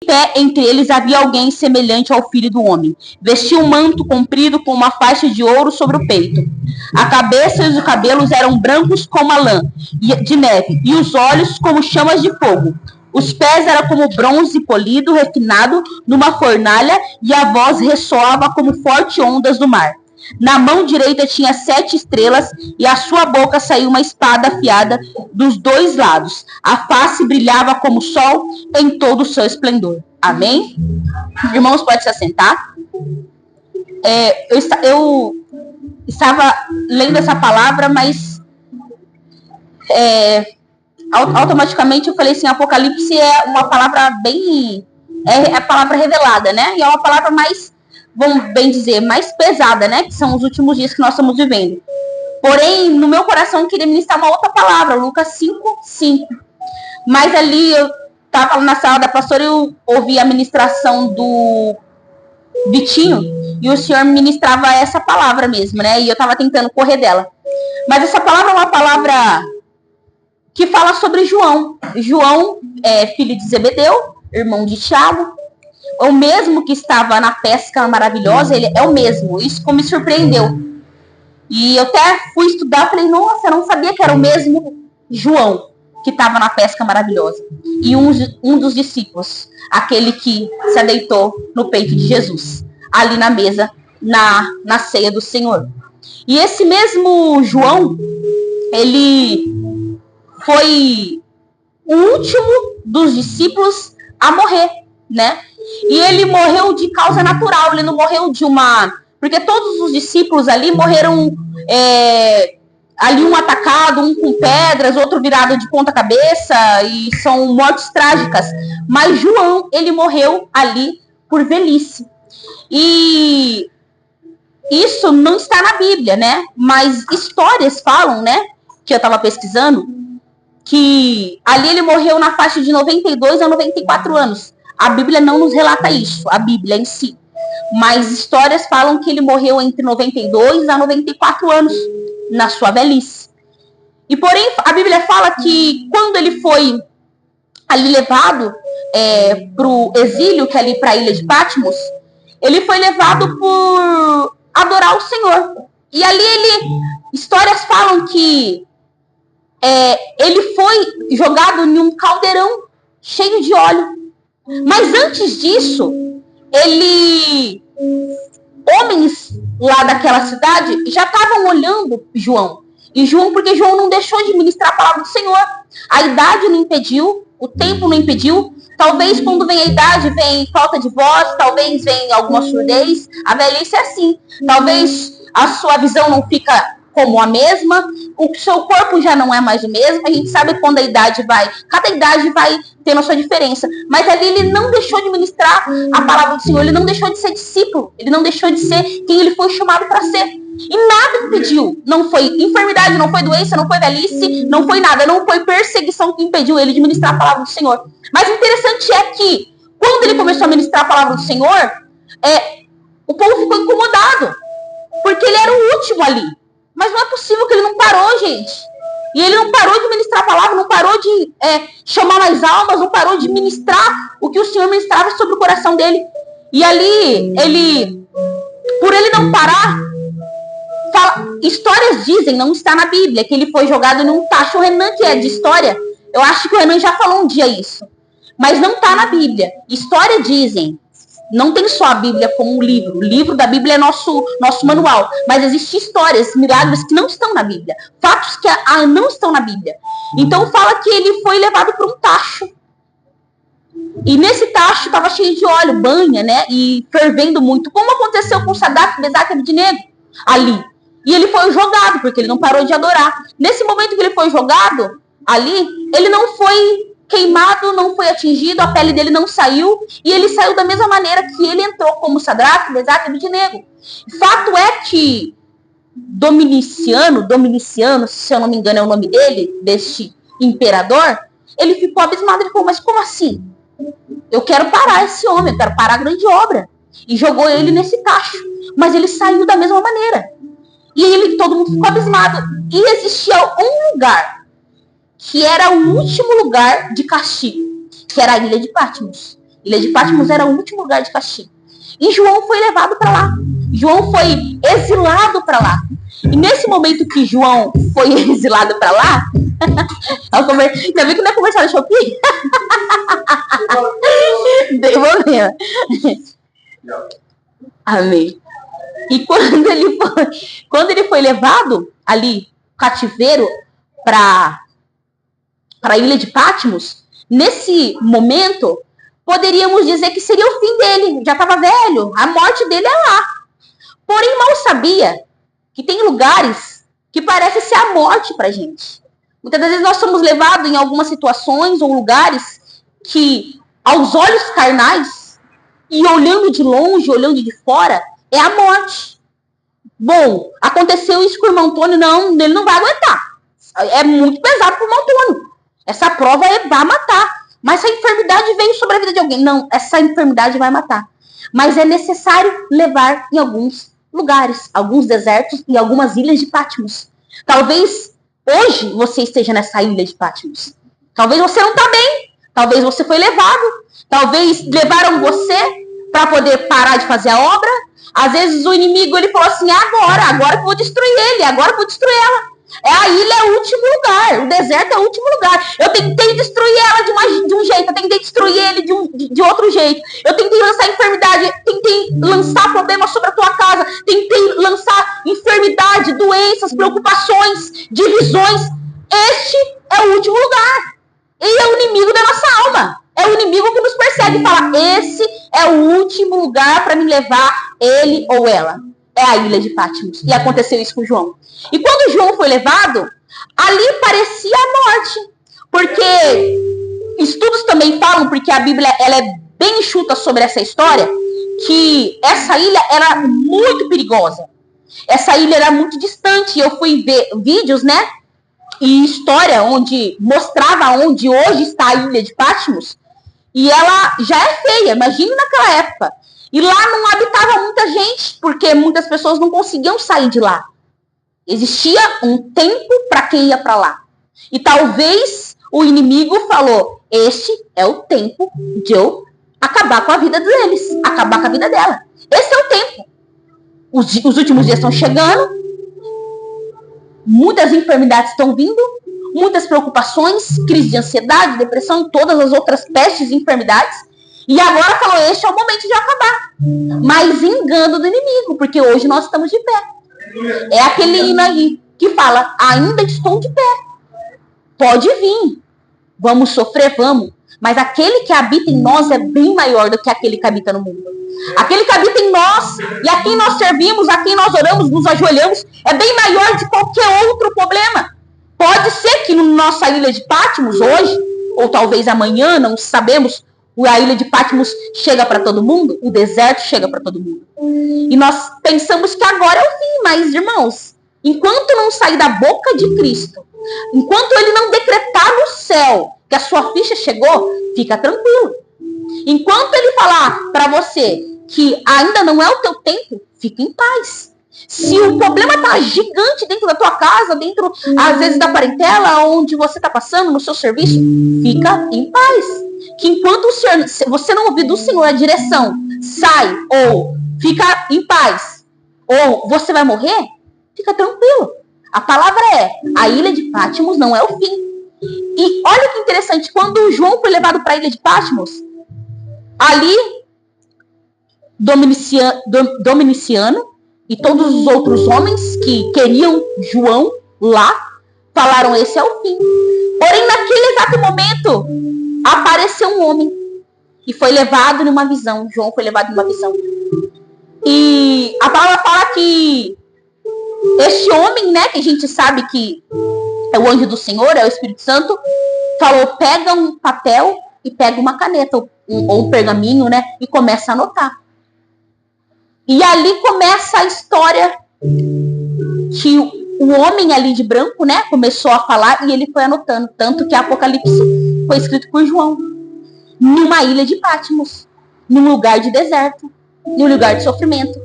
pé entre eles havia alguém semelhante ao Filho do Homem. Vestia um manto comprido com uma faixa de ouro sobre o peito. A cabeça e os cabelos eram brancos como a lã de neve, e os olhos como chamas de fogo. Os pés eram como bronze polido, refinado numa fornalha, e a voz ressoava como fortes ondas do mar. Na mão direita tinha 7 estrelas, e a sua boca saiu uma espada afiada dos 2 lados. A face brilhava como o sol em todo o seu esplendor. Amém? Irmãos, pode se assentar. Eu estava lendo essa palavra, mas automaticamente eu falei assim, Apocalipse é uma palavra bem... É a palavra revelada, né? E é uma palavra mais... vamos bem dizer, mais pesada, né? Que são os últimos dias que nós estamos vivendo. Porém, no meu coração eu queria ministrar uma outra palavra, Lucas 5:5. Mas ali eu estava na sala da pastora e eu ouvi a ministração do Vitinho, e o senhor ministrava essa palavra mesmo, né? E eu estava tentando correr dela. Mas essa palavra é uma palavra que fala sobre João. João é filho de Zebedeu, irmão de Tiago. O mesmo que estava na pesca maravilhosa, ele é o mesmo. Isso como me surpreendeu. E eu até fui estudar, falei, nossa, eu não sabia que era o mesmo João que estava na pesca maravilhosa. E um dos discípulos, aquele que se deitou no peito de Jesus, ali na mesa, na ceia do Senhor. E esse mesmo João, ele foi o último dos discípulos a morrer, né? E ele morreu de causa natural, ele não morreu de uma... Porque todos os discípulos ali morreram, ali um atacado, um com pedras, outro virado de ponta cabeça, e são mortes trágicas. Mas João, ele morreu ali por velhice. E isso não está na Bíblia, né? Mas histórias falam, né? Que eu estava pesquisando, que ali ele morreu na faixa de 92 a 94 anos. A Bíblia não nos relata isso, a Bíblia em si. Mas histórias falam que ele morreu entre 92 a 94 anos, na sua velhice. E porém, a Bíblia fala que quando ele foi ali levado para o exílio, que é ali para a ilha de Patmos, ele foi levado por adorar o Senhor. E ali histórias falam que ele foi jogado em um caldeirão cheio de óleo. Mas antes disso, homens lá daquela cidade já estavam olhando João. E João, porque João não deixou de ministrar a palavra do Senhor. A idade não impediu, o tempo não impediu. Talvez quando vem a idade, vem falta de voz, talvez vem alguma surdez. A velhice é assim. Talvez a sua visão não fica como a mesma, o seu corpo já não é mais o mesmo, a gente sabe quando a idade vai, cada idade vai tendo a sua diferença, mas ali ele não deixou de ministrar a palavra do Senhor, ele não deixou de ser discípulo, ele não deixou de ser quem ele foi chamado para ser, e nada impediu, não foi enfermidade, não foi doença, não foi velhice, não foi nada, não foi perseguição que impediu ele de ministrar a palavra do Senhor. Mas o interessante é que, quando ele começou a ministrar a palavra do Senhor, o povo ficou incomodado, porque ele era o último ali. Mas não é possível que ele não parou, gente. E ele não parou de ministrar a palavra, não parou de chamar as almas, não parou de ministrar o que o Senhor ministrava sobre o coração dele. E ali, por ele não parar, histórias dizem, não está na Bíblia, que ele foi jogado num tacho. O Renan, que é de história, eu acho que o Renan já falou um dia isso. Mas não está na Bíblia. História dizem. Não tem só a Bíblia como um livro. O livro da Bíblia é nosso manual. Mas existem histórias, milagres que não estão na Bíblia. Fatos que não estão na Bíblia. Então fala que ele foi levado para um tacho. E nesse tacho estava cheio de óleo, banha, né? E fervendo muito. Como aconteceu com Sadraque, Mesaque e Abednego ali. E ele foi jogado, porque ele não parou de adorar. Nesse momento que ele foi jogado ali, ele não foi queimado, não foi atingido, a pele dele não saiu, e ele saiu da mesma maneira que ele entrou, como Sadraque, Mesaque e Abednego. Fato é que Dominiciano, se eu não me engano é o nome dele, deste imperador, ele ficou abismado, ele falou, mas como assim? Eu quero parar esse homem, eu quero parar a grande obra. E jogou ele nesse tacho, mas ele saiu da mesma maneira. E todo mundo ficou abismado. E existia um lugar que era o último lugar de castigo, que era a ilha de Patmos. Ilha de Patmos era o último lugar de castigo. E João foi levado para lá. João foi exilado para lá. E nesse momento que João foi exilado para lá, já viu que não é conversar no Shopee? Devolveu. Amém. E quando ele foi levado ali, cativeiro, para a ilha de Patmos, nesse momento, poderíamos dizer que seria o fim dele. Já estava velho, a morte dele é lá. Porém, mal sabia que tem lugares que parecem ser a morte para a gente. Muitas vezes nós somos levados em algumas situações ou lugares que, aos olhos carnais, e olhando de longe, olhando de fora, é a morte. Bom, aconteceu isso com o irmão Antônio, não, ele não vai aguentar. É muito pesado para o irmão Antônio. Essa prova vai matar. Mas essa enfermidade veio sobre a vida de alguém. Não, essa enfermidade vai matar. Mas é necessário levar em alguns lugares, alguns desertos e algumas ilhas de Patmos. Talvez hoje você esteja nessa ilha de Patmos. Talvez você não está bem. Talvez você foi levado. Talvez levaram você para poder parar de fazer a obra. Às vezes o inimigo ele falou assim, agora que eu vou destruir ele, agora que eu vou destruir ela. A ilha é o último lugar, o deserto é o último lugar. Eu tentei destruir ela de um jeito, eu tentei destruir ele de outro jeito. Eu tentei lançar enfermidade, tentei lançar problemas sobre a tua casa, tentei lançar enfermidade, doenças, preocupações, divisões. Este é o último lugar. Ele é o inimigo da nossa alma. É o inimigo que nos persegue e fala, esse é o último lugar para me levar ele ou ela. É a ilha de Patmos. E aconteceu isso com João. E quando João foi levado, ali parecia a morte. Porque estudos também falam, porque a Bíblia ela é bem enxuta sobre essa história, que essa ilha era muito perigosa. Essa ilha era muito distante. Eu fui ver vídeos, né? E história onde mostrava onde hoje está a ilha de Patmos. E ela já é feia, imagine naquela época. E lá não habitava muita gente, porque muitas pessoas não conseguiam sair de lá. Existia um tempo para quem ia para lá. E talvez o inimigo falou, este é o tempo de eu acabar com a vida deles, acabar com a vida dela. Esse é o tempo. Os últimos dias estão chegando, muitas enfermidades estão vindo, muitas preocupações, crise de ansiedade, depressão, todas as outras pestes e enfermidades. E agora falou, este é o momento de acabar. Mas engano do inimigo, porque hoje nós estamos de pé. É aquele hino aí que fala, ainda estou de pé. Pode vir. Vamos sofrer, vamos. Mas aquele que habita em nós é bem maior do que aquele que habita no mundo. Aquele que habita em nós, e a quem nós servimos, a quem nós oramos, nos ajoelhamos, é bem maior de qualquer outro problema. Pode ser que na nossa ilha de Patmos hoje, ou talvez amanhã, não sabemos, a ilha de Patmos chega para todo mundo, o deserto chega para todo mundo. E nós pensamos que agora é o fim, mas, irmãos, enquanto não sair da boca de Cristo, enquanto ele não decretar no céu que a sua ficha chegou, fica tranquilo. Enquanto ele falar para você que ainda não é o teu tempo, fica em paz. Se o problema está gigante dentro da tua casa, dentro, às vezes, da parentela, onde você está passando, no seu serviço, fica em paz. Que enquanto você não ouvir do Senhor a direção, sai, ou fica em paz, ou você vai morrer, fica tranquilo. A palavra é, a ilha de Patmos não é o fim. E olha que interessante, quando João foi levado para a ilha de Patmos, ali, Dominiciano e todos os outros homens que queriam João lá, falaram, esse é o fim. Porém, naquele exato momento, apareceu um homem e foi levado numa visão. João foi levado numa visão. E a palavra fala que este homem, né, que a gente sabe que é o anjo do Senhor, é o Espírito Santo, falou, pega um papel e pega uma caneta, ou um pergaminho, né, e começa a anotar. E ali começa a história que o homem ali de branco, né, começou a falar e ele foi anotando. Tanto que Apocalipse foi escrito por João. Numa ilha de Patmos. Num lugar de deserto. Num lugar de sofrimento.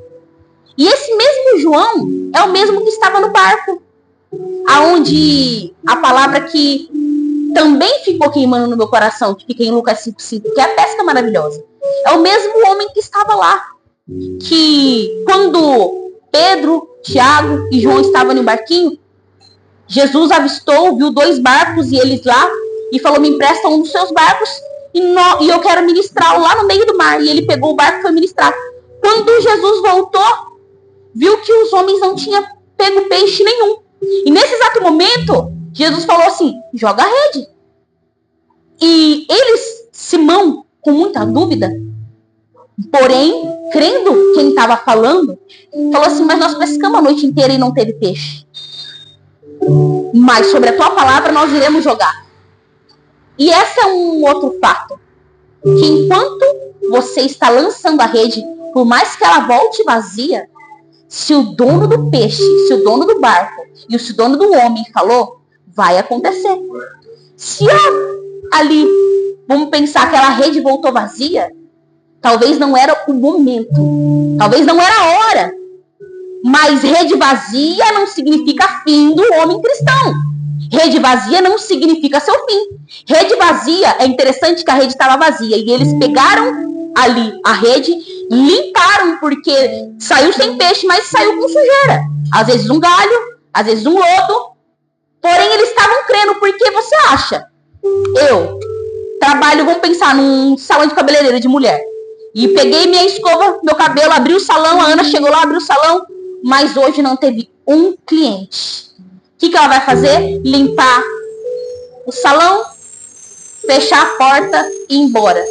E esse mesmo João é o mesmo que estava no barco. Aonde a palavra que também ficou queimando no meu coração, que fica em Lucas 5,5, que é a pesca maravilhosa. É o mesmo homem que estava lá. Que quando Pedro, Tiago e João estavam no barquinho, Jesus avistou, viu 2 barcos e eles lá, e falou, me empresta um dos seus barcos e eu quero ministrar lá no meio do mar. E ele pegou o barco e foi ministrar. Quando Jesus voltou, viu que os homens não tinham pego peixe nenhum. E nesse exato momento, Jesus falou assim, joga a rede. E eles, Simão, com muita dúvida, porém, crendo quem estava falando, falou assim, mas nós pescamos a noite inteira e não teve peixe. Mas sobre a tua palavra nós iremos jogar. E esse é um outro fato. Que enquanto você está lançando a rede, por mais que ela volte vazia, se o dono do peixe, se o dono do barco e se o dono do homem falou, vai acontecer. Se ali, vamos pensar que aquela rede voltou vazia, talvez não era o momento, talvez não era a hora. Mas rede vazia não significa fim do homem cristão. Rede vazia não significa seu fim. Rede vazia, é interessante que a rede estava vazia. E eles pegaram ali a rede, limparam, porque saiu sem peixe, mas saiu com sujeira. Às vezes um galho, às vezes um lodo. Porém, eles estavam crendo, porque você acha? Eu trabalho, vamos pensar, num salão de cabeleireiro de mulher. E peguei minha escova, meu cabelo, abri o salão, a Ana chegou lá, abriu o salão. Mas hoje não teve um cliente. O que ela vai fazer? Limpar o salão, fechar a porta e ir embora.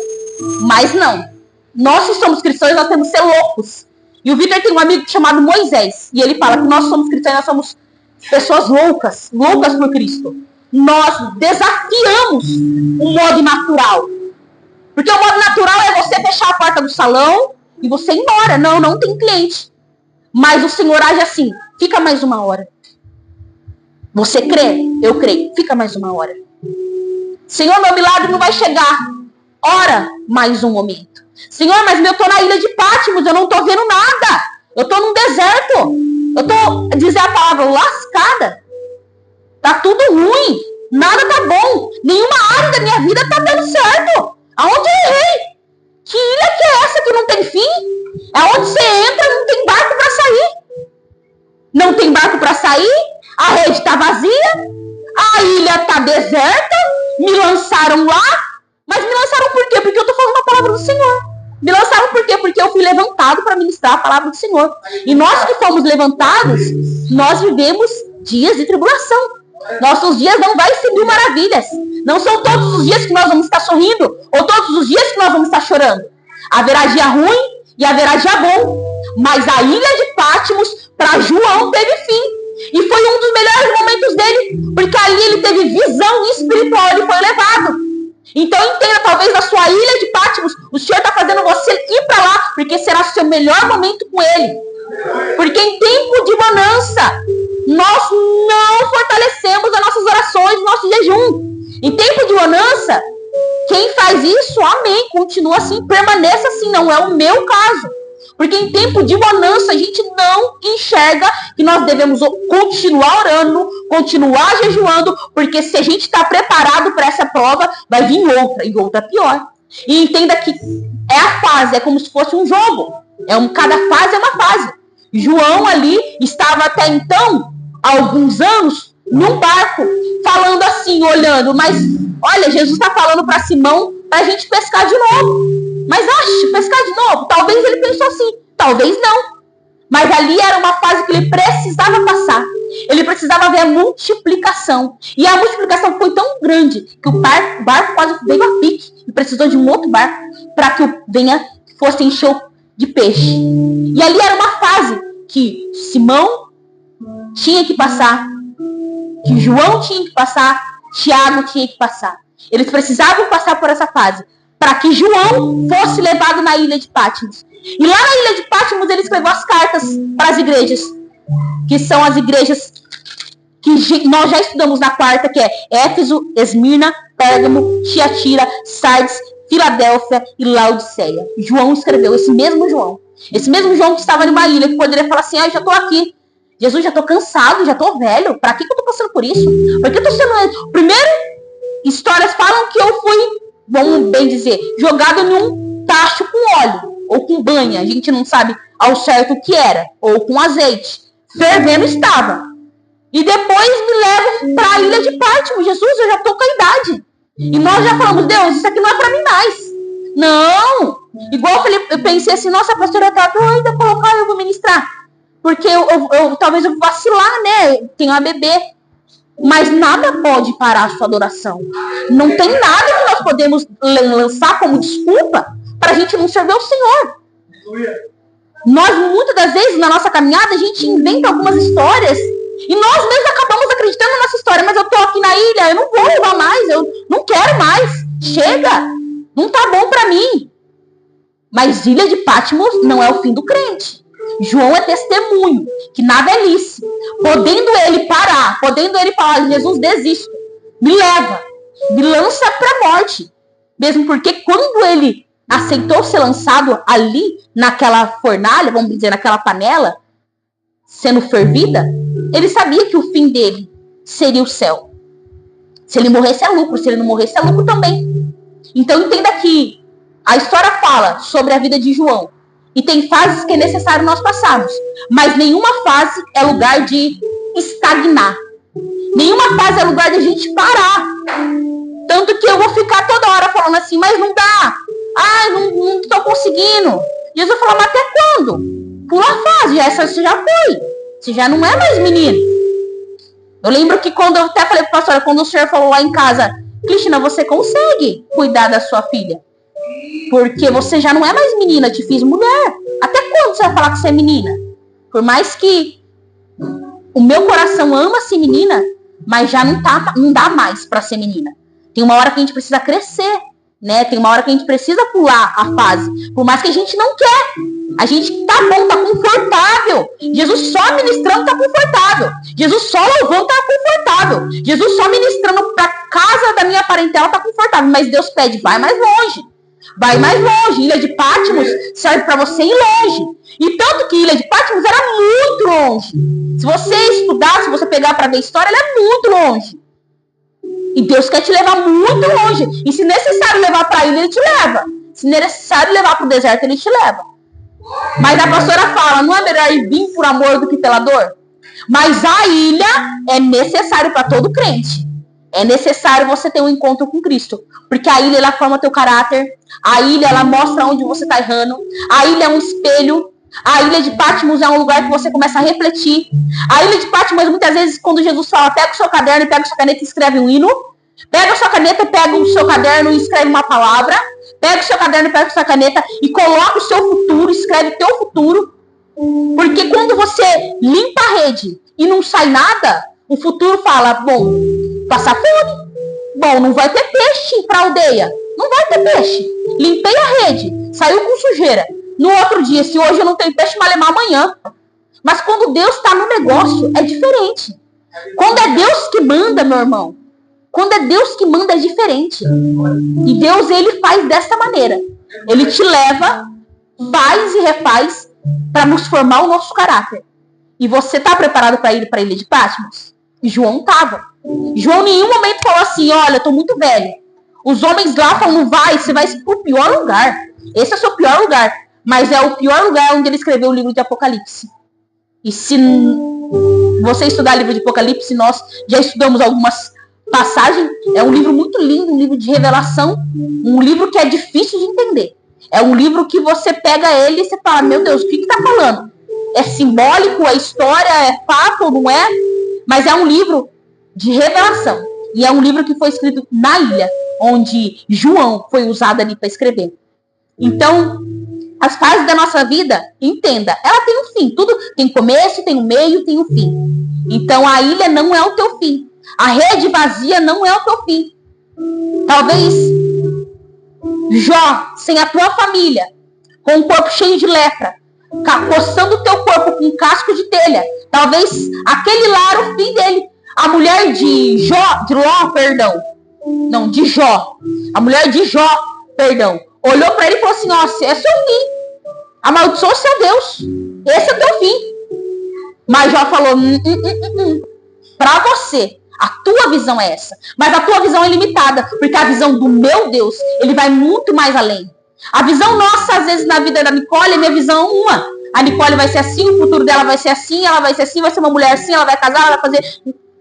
Mas não. Nós que somos cristãos, nós temos que ser loucos. E o Vitor tem um amigo chamado Moisés. E ele fala que nós somos cristãos, nós somos pessoas loucas. Loucas por Cristo. Nós desafiamos o modo natural. Porque o modo natural é você fechar a porta do salão e você ir embora. Não, não tem cliente. Mas o Senhor age assim, fica mais 1 hora. Você crê? Eu creio. Fica mais 1 hora. Senhor, meu milagre não vai chegar. Ora mais um momento. Senhor, mas eu tô na ilha de Pátimos, eu não tô vendo nada. Eu tô num deserto. Eu tô, dizer a palavra, lascada. Tá tudo ruim. Nada tá bom. Nenhuma área da minha vida tá dando certo. Aonde eu errei? Que ilha que é essa que não tem fim? É onde você entra, não tem barco para sair. Não tem barco para sair, a rede está vazia, a ilha está deserta, me lançaram lá, mas me lançaram por quê? Porque eu estou falando a palavra do Senhor. Me lançaram por quê? Porque eu fui levantado para ministrar a palavra do Senhor. E nós que fomos levantados, nós vivemos dias de tribulação. Nossos dias não vai ser mil maravilhas. Não são todos os dias que nós vamos estar sorrindo, ou todos os dias que nós vamos estar chorando. Haverá dia ruim, e haverá dia bom. Mas a ilha de Pátimos, para João, teve fim. E foi um dos melhores momentos dele. Porque ali ele teve visão espiritual, ele foi levado. Então entenda, talvez na sua ilha de Pátimos, o Senhor está fazendo você ir para lá, porque será o seu melhor momento com ele. Porque em tempo de bonança, nós não fortalecemos as nossas orações, nosso jejum. Em tempo de bonança, quem faz isso, amém, continua assim, permaneça assim, não é o meu caso. Porque em tempo de bonança, a gente não enxerga que nós devemos continuar orando, continuar jejuando, porque se a gente está preparado para essa prova, vai vir outra, e outra pior. E entenda que é a fase, é como se fosse um jogo. Cada fase é uma fase. João ali estava até então, há alguns anos, num barco, falando assim, olhando, mas olha, Jesus está falando para Simão para a gente pescar de novo. Mas pescar de novo? Talvez ele pensou assim, talvez não. Mas ali era uma fase que ele precisava passar. Ele precisava ver a multiplicação. E a multiplicação foi tão grande que o barco quase veio a pique. E precisou de um outro barco para que fosse encher de peixe. E ali era uma fase que Simão tinha que passar, que João tinha que passar, Tiago tinha que passar. Eles precisavam passar por essa fase para que João fosse levado na ilha de Pátimos. E lá na ilha de Pátimos ele escreveu as cartas para as igrejas, que são as igrejas que nós já estudamos na quarta, que é Éfeso, Esmirna, Pérgamo, Tiatira, Sardes, Filadélfia e Laodiceia. João escreveu, esse mesmo João que estava numa ilha, que poderia falar assim, eu já estou aqui. Jesus, já estou cansado, já estou velho. Para que eu estou passando por isso? Por que eu estou sendo... Primeiro, histórias falam que eu fui, vamos bem dizer, jogado num tacho com óleo, ou com banha, a gente não sabe ao certo o que era, ou com azeite. Fervendo estava. E depois me levam para a ilha de Pátmos. Jesus, eu já estou com a idade. E nós já falamos, Deus, isso aqui não é para mim mais. Não. Igual eu pensei assim, nossa, a pastora está doida, colocar, eu vou ministrar. Porque talvez eu vou vacilar, né? Tenho uma bebê. Mas nada pode parar a sua adoração. Não tem nada que nós podemos lançar como desculpa para a gente não servir o Senhor. Nós, muitas das vezes, na nossa caminhada, a gente inventa algumas histórias e nós mesmos acabamos acreditando nessa história. Mas eu tô aqui na ilha, eu não vou levar mais, eu não quero mais. Chega, não tá bom para mim. Mas Ilha de Pátmos não é o fim do crente. João é testemunho que nada é lícito. Podendo ele parar, podendo ele falar, Jesus, desisto, me leva, me lança para a morte. Mesmo porque quando ele aceitou ser lançado ali, naquela fornalha, vamos dizer, naquela panela, sendo fervida, ele sabia que o fim dele seria o céu. Se ele morresse é lucro, se ele não morresse é lucro também. Então entenda que a história fala sobre a vida de João. E tem fases que é necessário nós passarmos. Mas nenhuma fase é lugar de estagnar. Nenhuma fase é lugar de a gente parar. Tanto que eu vou ficar toda hora falando assim, mas não dá. Ah, não estou conseguindo. Jesus falou, mas até quando? Pula a fase, você já foi. Você já não é mais menino. Eu lembro que quando eu até falei para a pastora, quando o senhor falou lá em casa, Cristina, você consegue cuidar da sua filha? Porque você já não é mais menina, te fiz mulher. Até quando você vai falar que você é menina? Por mais que o meu coração ama ser menina, mas já não dá mais para ser menina. Tem uma hora que a gente precisa crescer, né? Tem uma hora que a gente precisa pular a fase. Por mais que a gente não quer. A gente tá bom, tá confortável. Jesus só ministrando tá confortável. Jesus só louvando tá confortável. Jesus só ministrando pra casa da minha parentela tá confortável. Mas Deus pede, vai mais longe. Vai mais longe. Ilha de Pátmos serve para você ir longe. E tanto que Ilha de Pátmos era muito longe. Se você estudar, se você pegar para ver a história, ela é muito longe. E Deus quer te levar muito longe. E se necessário levar para a ilha, Ele te leva. Se necessário levar para o deserto, Ele te leva. Mas a pastora fala, não é melhor ir vir por amor do que pela dor? Mas a ilha é necessário para todo crente. É necessário você ter um encontro com Cristo. Porque a ilha, ela forma teu caráter. A ilha, ela mostra onde você está errando. A ilha é um espelho. A Ilha de Pátmos é um lugar que você começa a refletir. A Ilha de Pátmos, muitas vezes, quando Jesus fala, pega o seu caderno e pega a sua caneta e escreve um hino. Pega a sua caneta, pega o seu caderno e escreve uma palavra. Pega o seu caderno e pega a sua caneta e coloca o seu futuro, escreve o teu futuro. Porque quando você limpa a rede e não sai nada, o futuro fala, bom, passar fome. Bom, não vai ter peixe para a aldeia. Não vai ter peixe. Limpei a rede, saiu com sujeira. No outro dia, se hoje eu não tenho peixe, vai levar amanhã. Mas quando Deus está no negócio, é diferente. Quando é Deus que manda, meu irmão, quando é Deus que manda, é diferente. E Deus, Ele faz dessa maneira. Ele te leva, faz e refaz para nos formar o nosso caráter. E você está preparado para ir para a Ilha de Pátmos? João estava. João em nenhum momento falou assim, olha, eu estou muito velho. Os homens lá falam, não vai, você vai para o pior lugar. Esse é o seu pior lugar. Mas é o pior lugar onde ele escreveu o livro de Apocalipse. E se você estudar o livro de Apocalipse, nós já estudamos algumas passagens. É um livro muito lindo, um livro de revelação. Um livro que é difícil de entender. É um livro que você pega ele e você fala, meu Deus, o que está falando? É simbólico, é história, é fato, não é? Mas é um livro de revelação. E é um livro que foi escrito na ilha, onde João foi usado ali para escrever. Então, as fases da nossa vida, entenda, ela tem um fim. Tudo tem começo, tem um meio, tem um fim. Então, a ilha não é o teu fim. A rede vazia não é o teu fim. Talvez Jó, sem a tua família, com um corpo cheio de lepra, coçando o teu corpo com um casco de telha. Talvez aquele lá era o fim dele. A mulher de Jó, a mulher de Jó, olhou para ele e falou assim, ó, esse é o seu fim. Amaldiçoa seu Deus. Esse é o teu fim. Mas Jó falou, para você, a tua visão é essa. Mas a tua visão é limitada, porque a visão do meu Deus, ele vai muito mais além. A visão nossa, às vezes, na vida da Nicole, é minha visão uma. A Nicole vai ser assim, o futuro dela vai ser assim, ela vai ser assim, vai ser uma mulher assim, ela vai casar, ela vai fazer...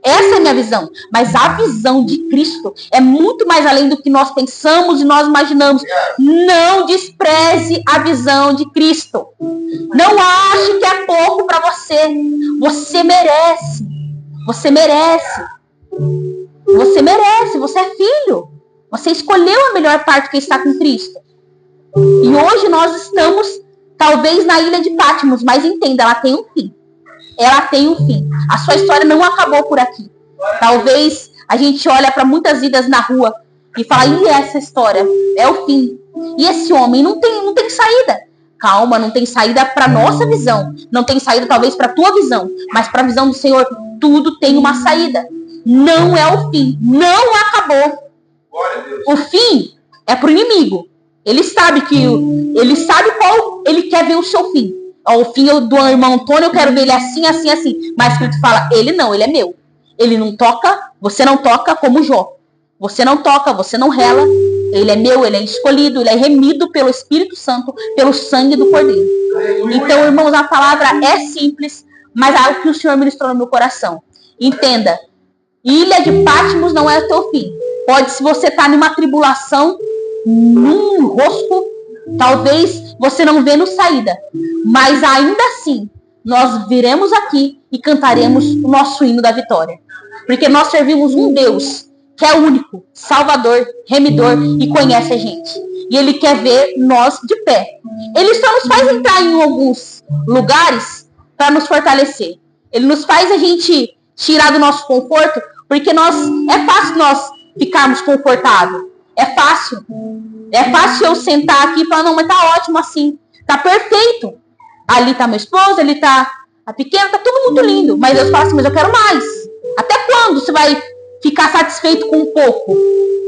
Essa é a minha visão. Mas a visão de Cristo é muito mais além do que nós pensamos e nós imaginamos. Não despreze a visão de Cristo. Não ache que é pouco para você. Você merece. Você merece. Você merece. Você é filho. Você escolheu a melhor parte que está com Cristo. E hoje nós estamos, talvez, na ilha de Patmos. Mas entenda, ela tem um fim. Ela tem um fim. A sua história não acabou por aqui. Talvez a gente olha para muitas vidas na rua e fala, e essa história? É o fim. E esse homem não tem saída. Calma, não tem saída para nossa visão. Não tem saída talvez para tua visão. Mas para a visão do Senhor, tudo tem uma saída. Não é o fim. Não acabou. O fim é para o inimigo. Ele sabe qual ele quer ver o seu fim. O fim do irmão Antônio, eu quero ver ele assim, assim, assim. Mas Cristo fala, ele não, ele é meu. Ele não toca, você não toca como Jó. Você não toca, você não rela. Ele é meu, ele é escolhido, ele é remido pelo Espírito Santo, pelo sangue do Cordeiro. Então, irmãos, a palavra é simples, mas é algo que o Senhor ministrou no meu coração. Entenda, ilha de Patmos não é o teu fim. Pode, se você está numa tribulação, num enrosco, talvez você não vê no saída. Mas ainda assim, nós viremos aqui e cantaremos o nosso hino da vitória. Porque nós servimos um Deus que é único, Salvador, Remidor e conhece a gente. E Ele quer ver nós de pé. Ele só nos faz entrar em alguns lugares para nos fortalecer. Ele nos faz a gente tirar do nosso conforto, porque é fácil nós ficarmos confortáveis. É fácil. É fácil eu sentar aqui e falar, não, mas tá ótimo assim. Tá perfeito. Ali tá meu esposo, ali tá a pequena, tá tudo muito lindo. Mas Deus fala assim, mas eu quero mais. Até quando você vai ficar satisfeito com um pouco?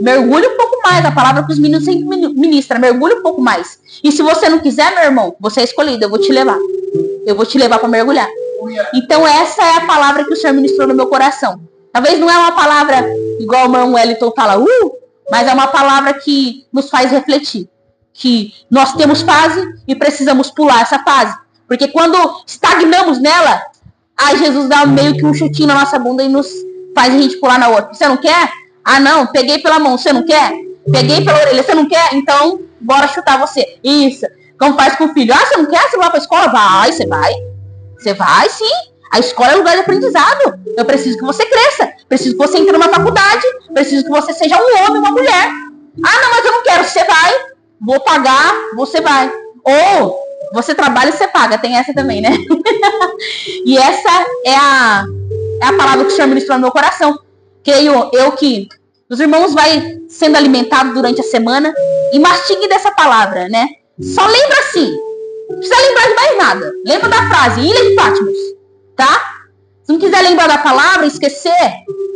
Mergulhe um pouco mais. A palavra que os meninos sempre ministram. Mergulhe um pouco mais. E se você não quiser, meu irmão, você é escolhido. Eu vou te levar. Eu vou te levar para mergulhar. Então essa é a palavra que o Senhor ministrou no meu coração. Talvez não é uma palavra igual o irmão Wellington fala, mas é uma palavra que nos faz refletir. Que nós temos fase e precisamos pular essa fase. Porque quando estagnamos nela, aí Jesus dá meio que um chutinho na nossa bunda e nos faz a gente pular na outra. Você não quer? Ah, não, peguei pela mão, você não quer? Peguei pela orelha, você não quer? Então, bora chutar você. Isso. Como faz com o filho. Ah, você não quer? Você vai pra escola? Vai, você vai. Você vai, sim. A escola é lugar de aprendizado. Eu preciso que você cresça. Preciso que você entre numa faculdade. Preciso que você seja um homem, uma mulher. Ah, não, mas eu não quero. Você vai. Vou pagar, você vai. Ou você trabalha e você paga. Tem essa também, né? E essa é a palavra que o Senhor ministrou no meu coração. Creio eu que os irmãos vai sendo alimentados durante a semana e mastigue dessa palavra, né? Só lembra assim. Não precisa lembrar de mais nada. Lembra da frase, Ilha de Patmos. Tá? Se não quiser lembrar da palavra, esquecer,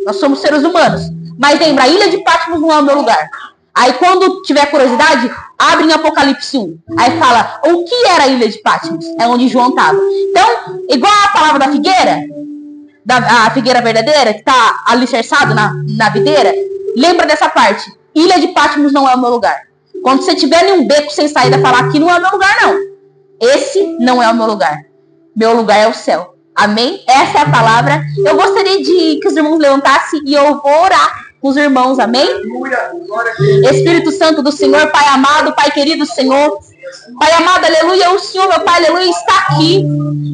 nós somos seres humanos. Mas lembra, a Ilha de Patmos não é o meu lugar. Aí quando tiver curiosidade, abre em Apocalipse 1. Aí fala, o que era a Ilha de Patmos? É onde João estava. Então, igual a palavra da figueira, a figueira verdadeira, que está alicerçado na videira, lembra dessa parte. Ilha de Patmos não é o meu lugar. Quando você estiver em um beco sem saída, falar, aqui não é o meu lugar, não. Esse não é o meu lugar. Meu lugar é o céu. Amém? Essa é a palavra. Eu gostaria de que os irmãos levantassem e eu vou orar com os irmãos. Amém? Espírito Santo do Senhor, Pai amado, Pai querido Senhor. Pai amado, aleluia, o Senhor, meu Pai, aleluia, está aqui.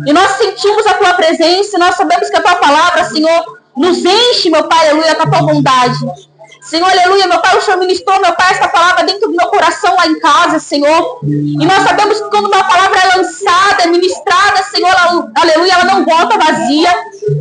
E nós sentimos a Tua presença, e nós sabemos que a Tua palavra, Senhor, nos enche, meu Pai, aleluia, com a Tua bondade. Senhor, aleluia, meu Pai, o Senhor ministrou, meu Pai, essa palavra dentro do meu coração lá em casa, Senhor. E nós sabemos que quando uma palavra é lançada, é ministrada, Senhor, aleluia, ela não volta vazia.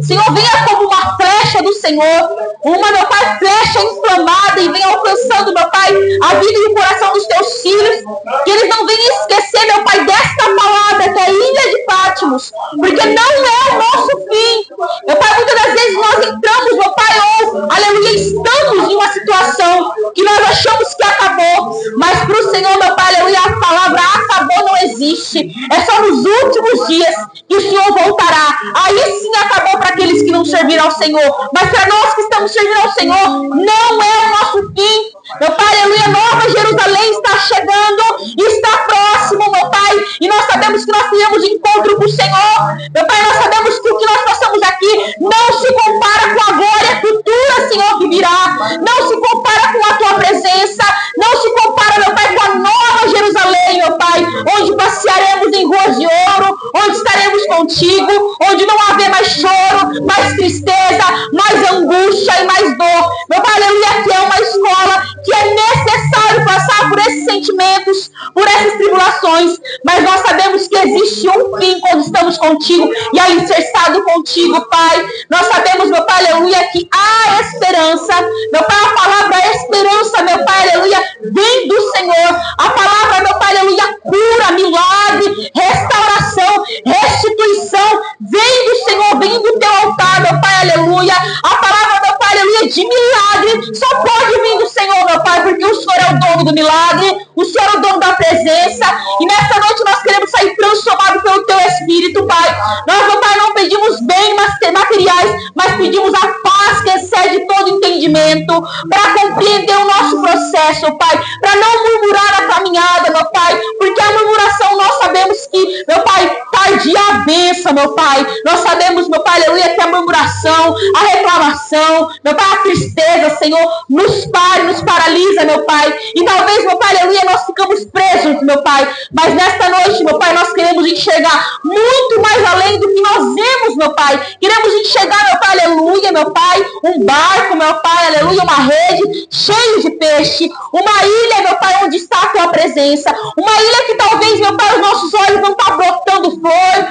Senhor, venha como uma flecha do Senhor, uma, meu Pai, flecha inflamada, e venha alcançando, meu Pai, a vida e o coração dos Teus filhos. Que eles não venham esquecer, meu Pai, desta palavra, que é a Ilha de Patmos, porque não é o nosso fim. Meu Pai, muitas das vezes nós entramos, meu Pai, ou, aleluia, estamos em uma situação que nós achamos que acabou, mas para o Senhor, meu Pai, aleluia, a palavra acabou não existe. existe. É só nos últimos dias que o Senhor voltará. Aí sim acabou para aqueles que não serviram ao Senhor. Mas para nós que estamos servindo ao Senhor, não é o nosso fim. Meu Pai, aleluia, Nova Jerusalém está chegando, está próximo, meu Pai, e nós sabemos que nós teremos encontro com o Senhor. Meu Pai, nós sabemos que o que nós passamos aqui não se compara com a glória futura, Senhor, que virá. Não se compara com a Tua presença, não se compara, meu Pai, com a Nova Jerusalém, meu Pai, onde passearemos em ruas de ouro, onde estaremos contigo, onde não haver mais choro, mais tristeza, mais angústia e mais dor. Meu Pai, aleluia, que é uma escola que é necessário passar por esses sentimentos, por essas tribulações, mas nós sabemos que existe um fim quando estamos contigo e alicerçado contigo, Pai. Nós sabemos, meu Pai, aleluia, que há esperança. Meu Pai, a palavra esperança, meu Pai, aleluia, vem do Senhor. A palavra, meu Pai, aleluia, cura, milagre, restauração, restituição, vem do Senhor, vem do teu altar, meu Pai, aleluia. A palavra, meu Pai, aleluia, de milagre só pode vir do Senhor, meu Pai, porque o Senhor é o dono do milagre, o Senhor é o dono da presença, e nesta noite nós queremos sair transformados pelo Teu Espírito, Pai. Nós, meu Pai, não pedimos bens materiais, mas pedimos a paz que excede todo entendimento, para compreender o nosso processo, Pai, para não murmurar a caminhada, meu Pai, porque a murmuração nós sabemos que, meu Pai, tardia a bênção, meu Pai. Nós sabemos, meu Pai, aleluia, que a murmuração, a reclamação, meu Pai, a tristeza, Senhor, nos pare, nos paralisa, meu Pai. E talvez, meu Pai, aleluia, nós ficamos presos, meu Pai. Mas nesta noite, meu Pai, nós queremos enxergar muito mais além do que nós vemos, meu Pai. Queremos enxergar, meu Pai, aleluia, meu Pai, um barco, meu Pai, aleluia, uma rede cheia de peixe, uma ilha, meu Pai, onde está a Tua presença, uma ilha que talvez, meu Pai, os nossos olhos não estão brotando flor,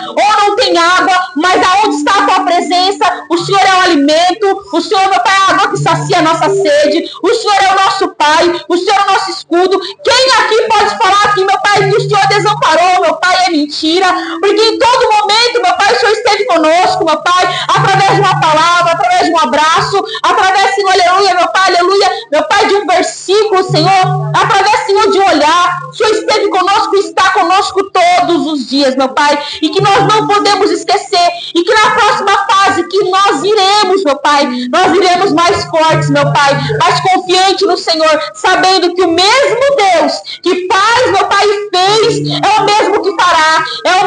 ou não tem água, mas aonde está a Tua presença, o Senhor é o alimento, o Senhor, meu Pai, é a água que sacia a nossa sede, o Senhor é o nosso Pai, o Senhor é o nosso escudo. Quem aqui pode falar aqui, meu Pai, que o Senhor desamparou, meu Pai, é mentira, porque em todo momento, meu Pai, o Senhor esteve conosco, meu Pai, através de uma palavra, através de um abraço, através, Senhor, aleluia, meu Pai, de um versículo, Senhor, através, Senhor, de um olhar, o Senhor esteve conosco e está conosco todos os dias, meu Pai, e que nós não podemos esquecer, e que na próxima fase que nós iremos, meu Pai, nós iremos mais fortes, meu Pai, mais confiante no Senhor, sabendo que o mesmo Deus que faz, meu Pai, fez, é o mesmo que fará, é